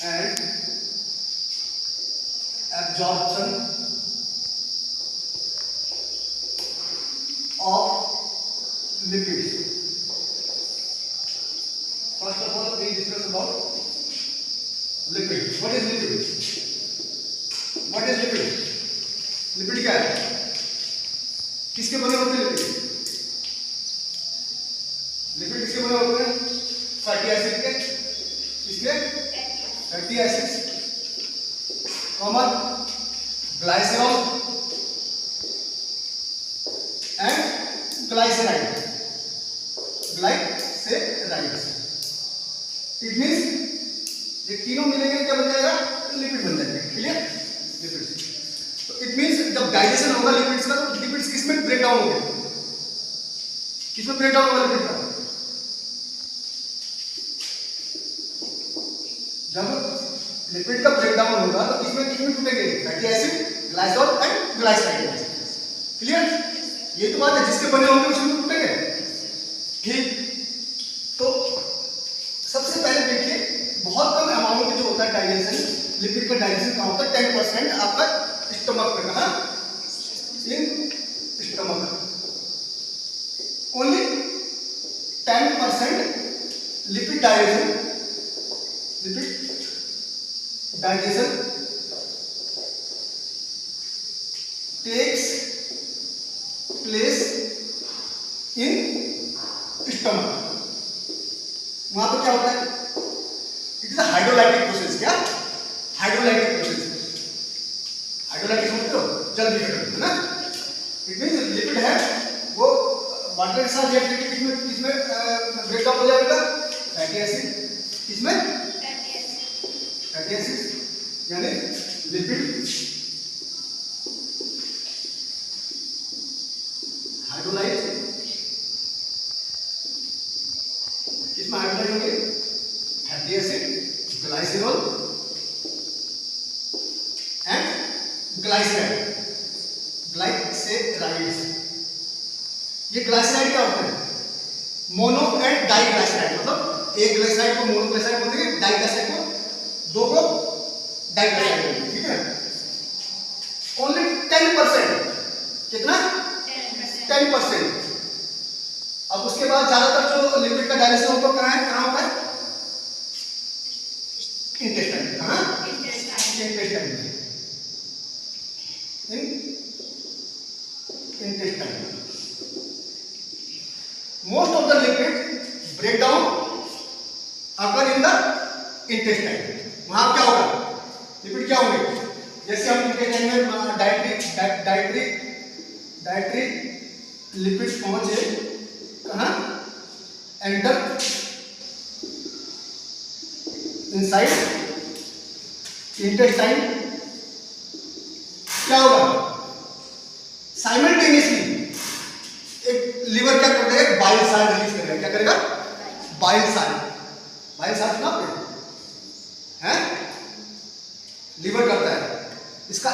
and absorption of lipids. First of all, we discuss about lipid. What is lipid? What is lipid? Lipid क्या है? किसके बने होते हैं लिपिड? लिपिड किसके बने होते हैं? फैटी एसिड के। किसके? Fatty acids, common glycerol and glyceride. Glycerides. It means ये तीनों मिलेंगे क्या बन जाएगा? लिपिड बन जाएगा। क्लियर? लिपिड्स। इट मींस जब डाइजेशन होगा लिपिड्स का, तो लिपिड्स किसमें ब्रेक डाउन होंगे? किसमें ब्रेक डाउन होगा लिपिड का? जब लिपिड का ब्रेक डाउन होगा तो किसमें किसमें टूटेंगे? Fatty acid, glycerol and glyceride. Clear? ये तो बात है, जिसके बने होंगे उसमें टूटेंगे। ठीक, तो सबसे पहले देखिए, बहुत कम अमाउंट जो होता है डाइजेशन, लिपिड का डाइजेशन कहाँ होता है? 10% आपका स्टमक में। कहा? In stomach. Only 10% lipid digestion takes place in stomach. वहां पर क्या होता है? It is a hydrolytic process. क्या? Hydrolytic process. हाइड्रोलाइटिक समझते हो? जल्दी है ना? इट मींस लिपिड है वो वाटर के साथ रिएक्ट करके किसमें ब्रेकडाउन हो जाएगा? Fatty acid. किसमें? फैटी एसिड यानी लिपिड हाइड्रोलाइज। किसमें हाइड्रोलाइज होंगे? Fatty acid, glycerol and glyceride. Glycerides. ये ग्लाइसराइड क्या होते हैं? Mono and diglyceride. मतलब एक ग्लाइसराइड को मोनोग्लाइसराइड बोलते हैं, डाइग्लाइसराइड को दो को डाइग्लाइसराइड बोलते हैं। ठीक है? ओनली 10%। कितना? 10%। अब उसके बाद ज्यादातर जो लिपिड का डाइजेशन होता है कहाँ होता है? इंटेस्टाइन। कहाँ? Intestine. Intestine. Most of the lipid break down occur in the intestine. वहां क्या होगा? लिपिड क्या होंगे? जैसे हम लिख जाएंगे डाइटरी लिपिड पहुंचे कहां? Enter inside intestine. क्या होगा? साइमल्टेनियसली एक लिवर क्या कर देगा? बाइल साल्ट रिलीज करेगा। क्या करेगा? Bile salt. बाइल साल्ट सुना आपने? हैं? लिवर करता है। इसका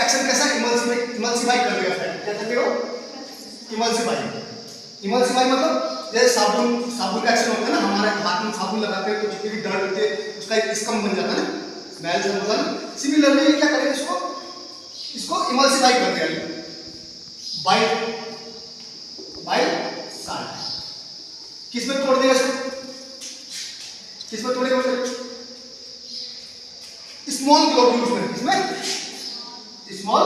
एक्शन कैसा है? इमल्सिफाई कर देगा। क्या करते हो? इमल्सिफाई मतलब जैसे साबुन का एक्शन होता है ना, हमारे हाथ में साबुन लगाते हैं तो जितनी भी डर्ट होती है उसका एक स्कम बन जाता है ना, स्मेल से होता है। सिमिलरली ये क्या करेगा? इसको इमल्सिफाई कर देगा। बाइल साल्ट किसमें तोड़ देगा? किसमें तोड़ेगा? स्मॉल ग्लोब्यूल्स में। किसमें? स्मॉल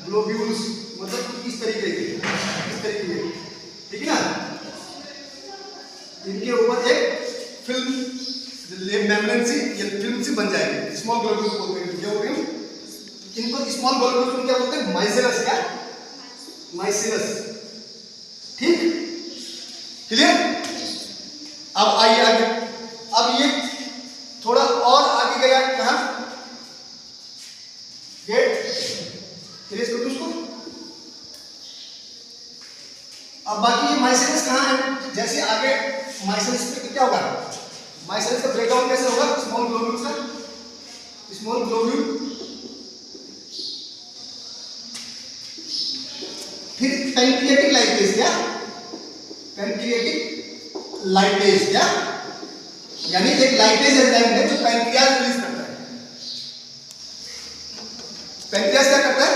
ग्लोब्यूल्स मतलब इस तरीके के। ठीक है ना? इनके ऊपर एक फिल्म मेम्ब्रेन सी या फिल्म सी बन जाएगी। स्मॉल ग्लोब्यूल्स बोलते हैं। क्या बोलते हैं इनको? स्मॉल ग्लोब्यूल्स क्या बोलते हैं? माइसेलस। क्या? माइसेलस। ठीक? क्लियर? अब आइए आगे। अब ये थोड़ा और आगे गया। कहां? गेट इरेज कर दो उसको। अब बाकी ये माइसेलस कहां है? जैसे आगे माइसेलस पे क्या होगा? माइसेलस का ब्रेकडाउन कैसे होगा? स्मॉल ग्लोब्यूल्स का। स्मॉल ग्लोब्यूल फिर पैंक्रियाटिक लाइपेज। क्या? Pancreatic lipase. क्या? यानी एक लाइपेज एंजाइम है जो पैंक्रियाज रिलीज करता है। पैंक्रियाज क्या करता है?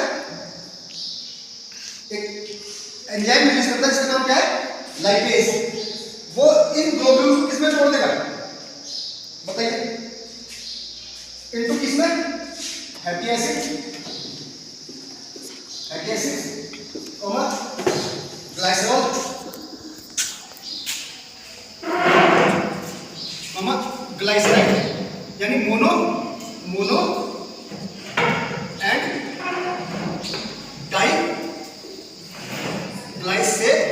एक एंजाइम रिलीज करता है जिसका नाम क्या है? लाइपेज। वो इन ग्लोब्यूल्स को किसमें तोड़ देगा बताइए? इनटू किसमें? फैटी एसिड, फैटी एसिड और ग्लाइसरॉल, ग्लाइसराइड, यानी मोनो एंड डाई ग्लाइसराइड।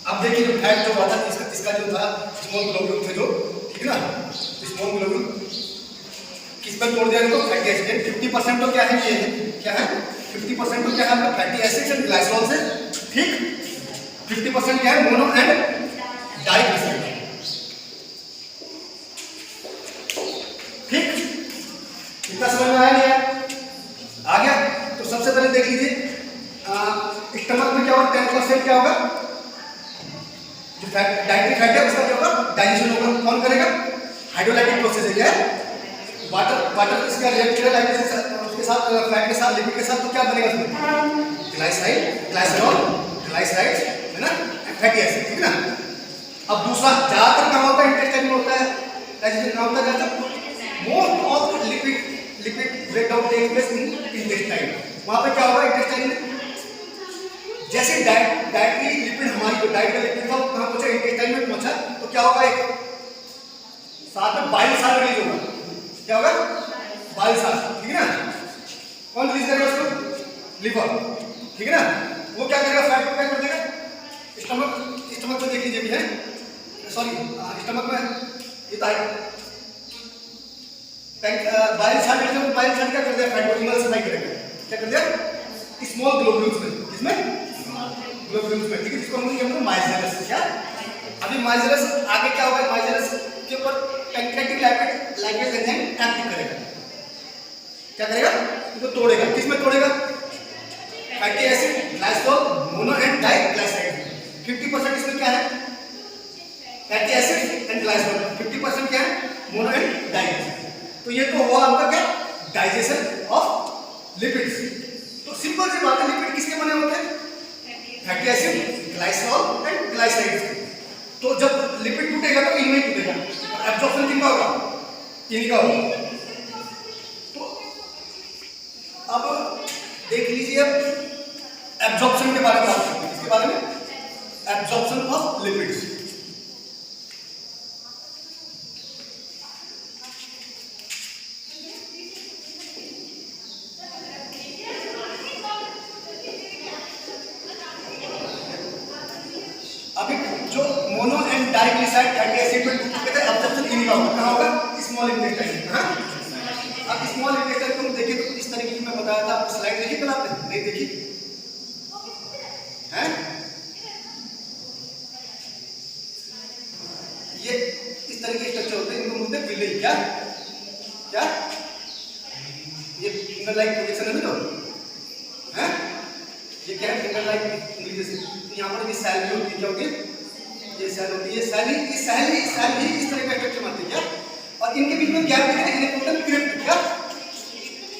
अब देखिए जो फैट जो हुआ था इसका जो था स्मॉल ग्लोब्यूल थे जो, ठीक है ना, स्मॉल ग्लोब्यूल किस पर तोड़ दिया इनको? Fatty acid. 50% तो क्या है? ये है क्या है? 50% तो क्या है आपका? फैटी एसिड एंड ग्लाइसरॉल से, ठीक। 50% क्या है? मोनो एंड डाई ग्लाइसराइड, ठीक। इतना समझ में आया नहीं आया? आ गया? तो सबसे पहले देख लीजिए स्टमक में क्या होगा? 10% क्या होगा? जो डाइटरी फैट है उसका क्या होगा? डाइजेशन होगा। कौन करेगा? हाइड्रोलाइटिक प्रोसेस है। क्या है? वाटर इसका रिएक्ट करेगा उसके साथ, फैट के साथ, लिपिड के साथ, तो क्या बनेगा उसमें? ग्लाइसराइड, ग्लाइसरॉल, ग्लाइसराइड, है ना, फैटी एसिड, ठीक है ना। अब दूसरा ज्यादातर कहाँ होता है? इंटेस्टाइन में होता है। डाइजेशन कहाँ होता है ज्यादातर? Most of lipid breakdown take place in intestine. वहां पे क्या होगा? इंटेस्टाइन में जैसे डाइटरी लिपिड, हमारी जो डाइट का लिपिड था कहाँ पहुंचा? इंटेस्टाइन में पहुंचा, तो क्या होगा? एक साथ में बाइल साल्ट रिलीज होगा। क्या होगा? बाइल साल्ट, ठीक है ना। कौन रिलीज करेगा उसको? लिवर, ठीक है ना। वो क्या करेगा? फैट को क्या कर देगा? स्टमक में देख लीजिए भी है, सॉरी स्टमक में ये बाइल साल्ट क्या कर दिया? फैट को इमल्सिफाई करेगा। क्या कर दिया? स्मॉल ग्लोब्यूल्स में, किसमें? ग्लोब्यूल्स में, ठीक है, जिसको हम लोग माइजेलस। क्या? अभी माइजेलस आगे क्या होगा? माइजेलस के ऊपर पैंक्रियाटिक लाइपेज एंजाइम एक्ट करेगा। क्या करेगा? इसको तोड़ेगा। किसमें तोड़ेगा? Fatty acid, glycerol, mono and di glyceride. 50% इसमें क्या है? Fatty acid and glycerol. 50% क्या है? Mono and di. तो ये तो हुआ आपका क्या? Digestion of lipids. तो सिंपल सी बात है, लिपिड किसके बने होते हैं? Fatty acid, glycerol and glyceride. तो जब लिपिड टूटेगा तो इनमें ही टूटेगा। एब्जॉर्प्शन किसका होगा? इनका होगा। तो अब देख लीजिए, एब्जॉर्प्शन के बारे में बात करते हैं। इसके बारे में एब्जॉर्प्शन ऑफ लिपिड्स। अभी जो mono and diglyceride fatty acid में टूट गए थे, एब्जॉर्प्शन इनका होगा। कहाँ होगा? स्मॉल इंटेस्टाइन में। हाँ, अब स्मॉल इंटेस्टाइन को देखिए तो इस तरीके की मैं बताया था। आपको स्लाइड देखी कल आपने? नहीं देखी है? ये इस तरह के स्ट्रक्चर होते हैं, इनको बोलते हैं विलेज। क्या क्या? ये फिंगर लाइक प्रोजेक्शन है ना जो है, ये क्या है? फिंगर लाइक इंग्लिश से। यहाँ पर ये सेल भी होती है। क्या होती है? ये सेल होती है। सेल ही इस तरह का स्ट्रक्चर बनती है। क्या? और इनके बीच में गैप दिखता है, इन्हें बोलते हैं क्रिप्ट। क्या?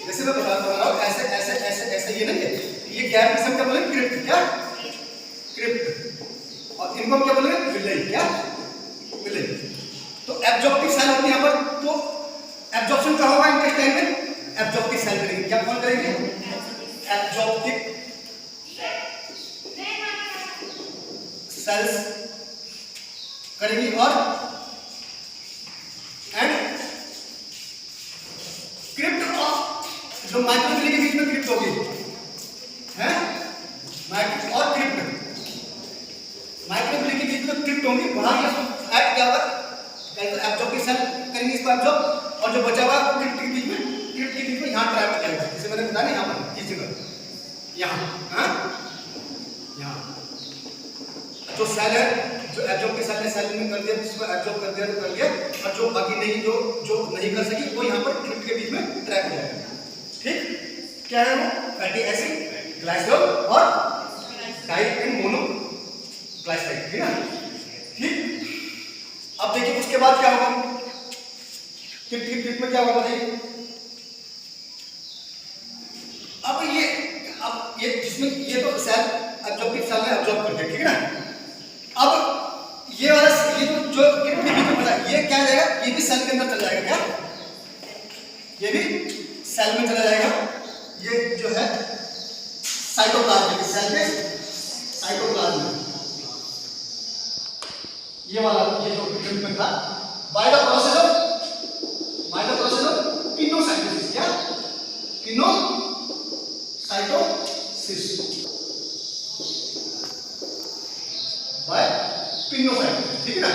जैसे मैं बता रहा हूँ, ऐसे ऐसे ऐसे ऐसे ये नहीं है, ये गैप किसम क्या बोले? क्रिप्ट। क्या? क्रिप्ट। और इनको हम क्या बोले? विलेज। क्या? विलेज। तो एब्जॉर्प्टिव सेल होती है यहाँ पर। तो एब्जॉर्प्शन क्या होगा इंटेस्टाइन में? एब्जॉर्प्टिव सेल करेंगे। क्या कौन करेंगे? एब्जॉर्प्टिव सेल्स करेंगी। और एंड क्रिप्ट ऑफ जो माइक्रोविले के बीच में क्रिप्ट होगी है, और क्रिप्ट माइक्रोविले के बीच में क्रिप्ट होंगी। वहां ये एक्ट क्या होगा? एब्जॉर्प्टिव सेल करेंगे इसको एब्जॉर्ब, और जो बचा हुआ क्रिप्ट के बीच में यहां ट्रैप हो जाएगा। जैसे मैंने बताया ना, यहां पर इस जगह यहां, हां यहां जो सेल है, जो एब्जॉर्प्टिव सेल ने सेल में कर दिया, जिसको एब्जॉर्ब कर दिया तो कर दिया, और जो बाकी नहीं, जो नहीं कर सकी, वो यहां पर क्रिप्ट के बीच में ट्रैप हो जाएगा। ठीक? क्या है वो? फैटी एसिड, ग्लाइसरॉल और डाई एंड मोनो ग्लाइसराइड। ठीक है? ठीक। अब देखिए उसके बाद क्या होगा, टिप में क्या होगा बताइए। अब ये जिसमें ये तो सेल एब्जॉर्बिंग सेल में एब्जॉर्ब करते हैं, ठीक है ना। अब ये वाला ये जो टिप बना ये क्या जाएगा, ये भी सेल के अंदर चला जाएगा, क्या ये भी सेल में चला जाएगा। ये जो है साइटोप्लाज्म, सेल में साइटोप्लाज्म, ये वाला ये जो ट्रीटमेंट था by the process of pinocytosis, क्या पिनोसाइटोसिस, बाय पिनोसाइटोसिस, ठीक है ना।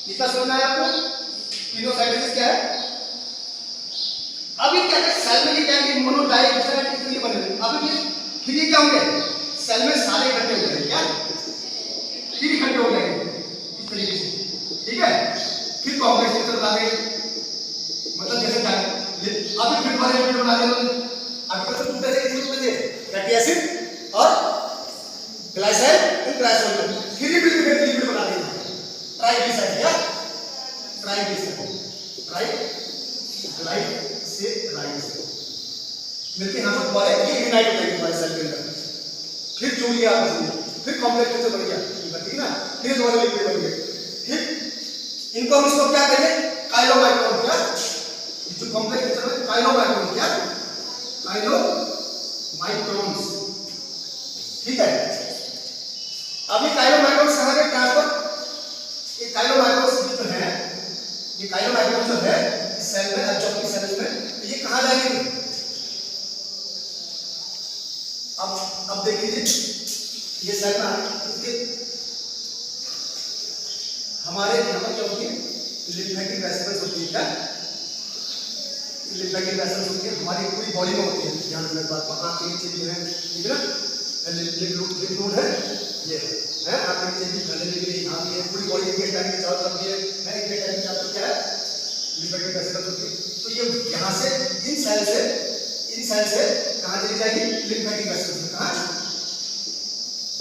इतना समझना है आपको, पिनोसाइटोसिस क्या है। अब ये क्या है, सेल में ये क्या है, मोनोडाइपेप्टाइड ये बने। अब ये फिर ये क्या होंगे, सेल में सारे इकट्ठे हो जाएंगे, क्या फिर इकट्ठे हो जाएंगे इस तरीके से, ठीक है। फिर कॉम्प्लेक्स स्ट्रक्चर बना देंगे, मतलब जैसे क्या अभी फिर वाले वीडियो बना देंगे। अभी तो टूटे थे फैटी एसिड और ग्लाइसाइड एंड ग्लाइसोल, फिर ये लिपिड बना देंगे ट्राइग्लिसराइड, क्या ट्राइग्लिसराइड, ट्राइग्लिसराइड मिलके यहां पर बड़े ये यूनाइट हो जाएंगे हमारे सेल के अंदर। फिर जुड़ गया आपस में, फिर कॉम्प्लेक्स स्ट्रक्चर बन गया, ठीक है ना। फिर दोबारा लिपिड बन गए, फिर इनको हम इसको क्या कहेंगे, काइलोमाइक्रोन, क्या जो कॉम्प्लेक्स स्ट्रक्चर है काइलोमाइक्रोन, क्या काइलोमाइक्रोन्स, ठीक है। अब ये काइलोमाइक्रोन्स कहां गए ट्रांसफर, ये काइलोमाइक्रोन्स जो है, ये काइलोमाइक्रोन जो है सेल में एब्जॉर्बिंग सेल्स में, ये कहां जाएंगे। अब देखिए ये सेल में हमारे यहाँ पर क्या होती है, लिम्फेटिक वेसल्स होती है, क्या लिम्फेटिक वेसल्स होती है हमारी पूरी बॉडी में होती है। ध्यान रखना बात, आंख के नीचे भी है, ठीक है ना, लिम्फ नोड है, ये है आंख के नीचे भी, गले में भी, यहाँ भी है, पूरी बॉडी के टाइम के चारों तरफ भी है, एक के टाइम के चारों तरफ क्या है, लिम्फेटिक वेसल्स होती है। तो ये यहाँ से इन सेल से कहाँ चली जाएगी, लिम्फेटिक वेसल्स में, कहाँ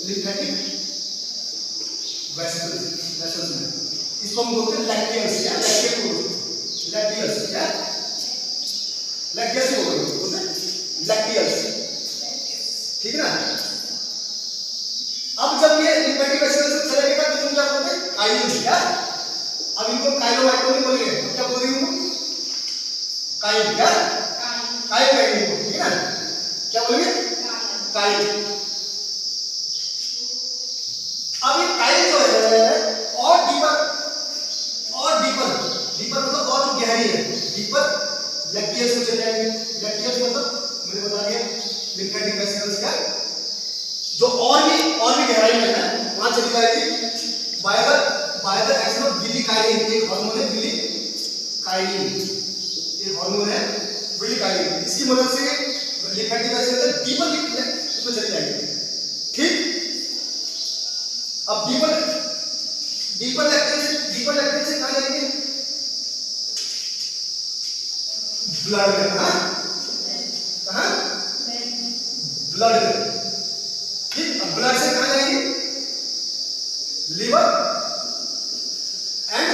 लिम्फेटिक वेसल्स में, इसको हम बोलते हैं लैक्टियल्स, या लैक्टियल्स, क्या लैक्टियल्स बोलते हैं लैक्टियल्स, ठीक है ना। अब जब ये लिम्फेटिक वेसल्स से चले गए तो क्या बोलते हैं, काइल, क्या अब इनको काइलोमाइक्रोन बोलेंगे, क्या बोलेंगे इनको, काइल, क्या काइल कहेंगे इनको, ठीक है ना, क्या बोलेंगे काइल। अब ये काइल जो है और डीपर मतलब और जो गहरी है, डीपर लैक्टियल्स में चले जाएंगे। लैक्टियल्स मतलब मैंने बता दिया लिम्फेटिक वेसल्स, क्या जो और भी गहराई में है वहां चली जाएगी बाय द एक्शन ऑफ विलिकाइलिन, एक हार्मोन है विलिकाइलिन, एक हार्मोन है विलिकाइलिन, इसकी मदद से लिम्फेटिक वेसल्स डीपर में चली जाएगी, ठीक। अब डीपर लैक्टियल्स से कहां जाएंगे, ब्लड में, कहां ब्लड में, ठीक। अब ब्लड से कहां जाएंगे, लिवर एंड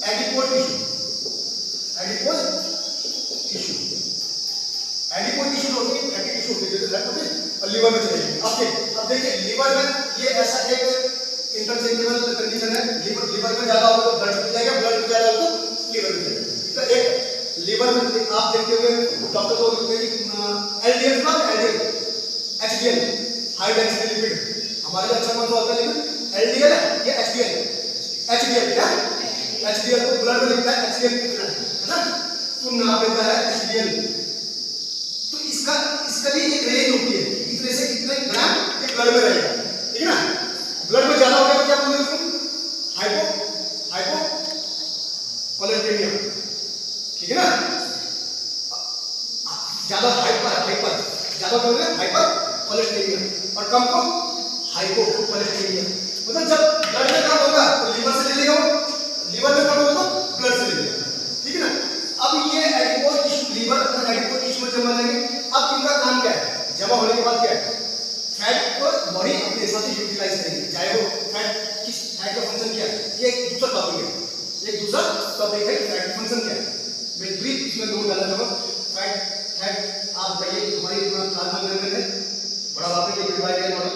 एडिपोज टिश्यू होती है, फैटी टिश्यू होती है और लिवर में चलेगी। अब देखिए लिवर में ये ऐसा एक इंटरचेंजेबल कंडीशन है, लिवर में ज्यादा होगा तो ब्लड में जाएगा, ब्लड में ज्यादा होगा तो लिवर में जाएगा। तो एक लिवर में आप देखते हुए डॉक्टर को एलडीएल ना एचडीएल हाई डेंसिटी लिपिड, हमारे लिए अच्छा कौन सा होता है लिपिड, एलडीएल या एचडीएल, क्या एचडीएल को ब्लड में लिखता है, एचडीएल है ना, तो नाम लेता है एचडीएल। तो इसका भी एक रेंज होती है, इतने से कितने ग्राम ये ब्लड में रहेगा, ठीक है ना। ब्लड में ज्यादा हो गया तो क्या बोलते हैं उसको, हाइपोकोलेस्टेरिया, ठीक है ना। ज्यादा हाइपर ज्यादा बोल रहे हाइपरकोलेस्टेरिया और कम को हाइपोकोलेस्टेरिया। मतलब जब ब्लड में कम होगा तो लिवर से ले लेगा, लिवर में कम होगा तो ब्लड से ले लेगा, ठीक है ना। अब ये एडिपोज टिश्यू, लिवर अपना एडिपोज टिश्यू में जमा जाएंगे। अब इनका काम क्या है, जमा होने के बाद क्या है, फैट को बॉडी अपने हिसाब से यूटिलाइज करेगी, चाहे वो फैट किस फैट का फंक्शन टॉपिक है फैट फंक्शन क्या है। मैं ब्रीफ इसमें नोट डालना चाहूंगा। फैट आप बताइए हमारी प्लाज्मा मेम्ब्रेन है, बड़ा वापस लिपिड बाइलेयर मॉडल,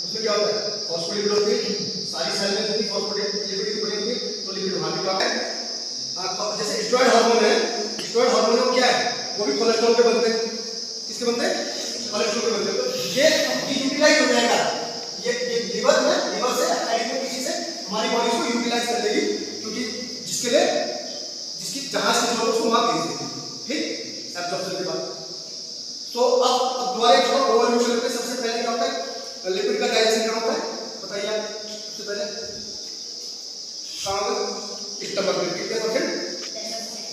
उसमें क्या होता है फॉस्फोलिपिड होती है, सारी सेल में होती है फॉस्फोलिपिड की बनी होती है, तो लिपिड वहां भी होता है। जैसे स्टेरॉइड हार्मोन है, स्टेरॉइड हार्मोन क्या है, वो भी कोलेस्ट्रॉल पे बनते हैं। किसके बनते हैं? कोलेस्ट्रॉल पे बनते हैं। तो ये यूटिलाइज हो जाएगा, ये लीवर में, लीवर से किसी से हमारी बॉडी को यूटिलाइज कर लेगी, क्योंकि जिसके लिए जिसकी जहां से जो उसको वहां भेज देगी, ठीक एब्जॉर्प्शन के बाद। तो अब दोबारा एक थोड़ा ओवरव्यू करते हैं। सबसे पहले क्या होता है लिपिड का डाइजेशन क्या होता है बताइए आप। सबसे पहले कितना परसेंट, कितने परसेंट?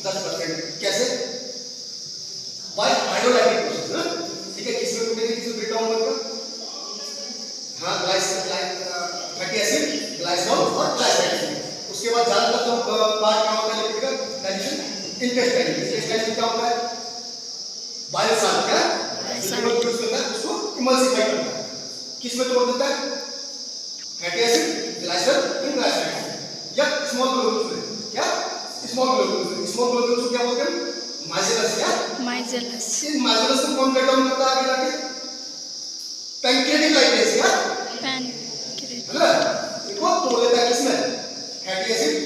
10%। कैसे? बाय हाइड्रोलाइटिक प्रोसेस ना, ठीक है। किसमें टूटेगी, किसमें ब्रेक डाउन होगा? हाँ फैटी एसिड, ग्लाइसरॉल और ग्लाइसराइड। उसके बाद ज्यादातर जो पार्ट क्या होता है लिपिड का डाइजेशन, इंटेस्टाइन क्या होता है? बाइल साल्ट, क्या यूज करता है उसको इमल्सिफाई करता है। किसमें तोड़ देता है? फैटी एसिड, ग्लाइसरॉल, ग्लाइसराइड या स्मॉल ग्लोब्यूल्स में। क्या? स्मॉल ग्लोब्यूल्स को क्या बोलते हैं? माइसेलस। क्या? माइसेलस। इन माइसेलस को कौन ब्रेक डाउन करता है आगे जाके? Pancreatic lipase. क्या? पैंक्रियाटिक, है ना, इनको तोड़ देता है किसमें? Fatty acid